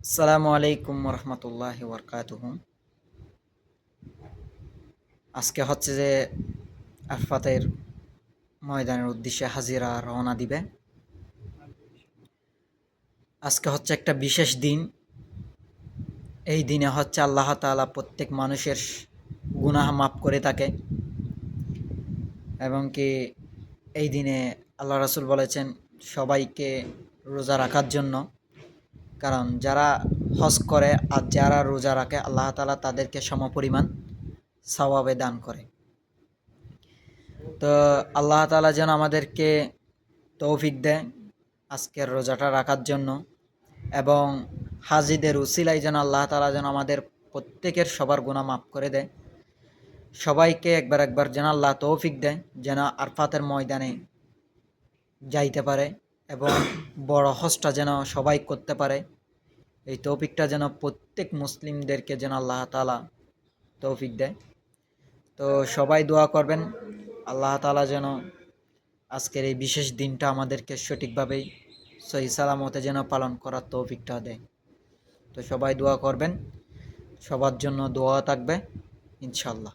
আসসালামু আলাইকুম রহমতুল্লাহি বরকাতুহু। আজকে হচ্ছে যে আরফাতের ময়দানের উদ্দেশ্যে হাজিরা রওনা দিবে। আজকে হচ্ছে একটা বিশেষ দিন। এই দিনে হচ্ছে আল্লাহ তাআলা প্রত্যেক মানুষের গুনাহ মাফ করে থাকে, এবং কি এই দিনে আল্লাহ রাসূল বলেছেন সবাইকে রোজা রাখার জন্য। কারণ যারা হজ করে আর যারা রোজা রাখে আল্লাহ তাআলা তাদেরকে সমপরিমাণ সওয়াবে দান করে। তো আল্লাহ তাআলা যেন আমাদেরকে তৌফিক দেয় আজকের রোজাটা রাখার জন্য, এবং হাজিদের উসিলায় যেন আল্লাহ তাআলা যেন আমাদের প্রত্যেকের সবার গুনাহ মাফ করে দেয়। সবাইকে একবার একবার যেন আল্লাহ তৌফিক দেয়, যেন আরফাতের ময়দানে যাইতে পারে এবং বড় হজটা যেন সবাই করতে পারে। এই তৌফিকটা যেন প্রত্যেক মুসলিমদেরকে যেন আল্লাহ তাআলা তৌফিক দেয়। তো সবাই দোয়া করবেন আল্লাহ তাআলা যেন আজকের এই বিশেষ দিনটা আমাদেরকে সঠিকভাবেই সহি সালামতে যেন পালন করার তৌফিকটা দেয়। তো সবাই দোয়া করবেন, সবার জন্য দোয়া থাকবে ইনশাআল্লাহ।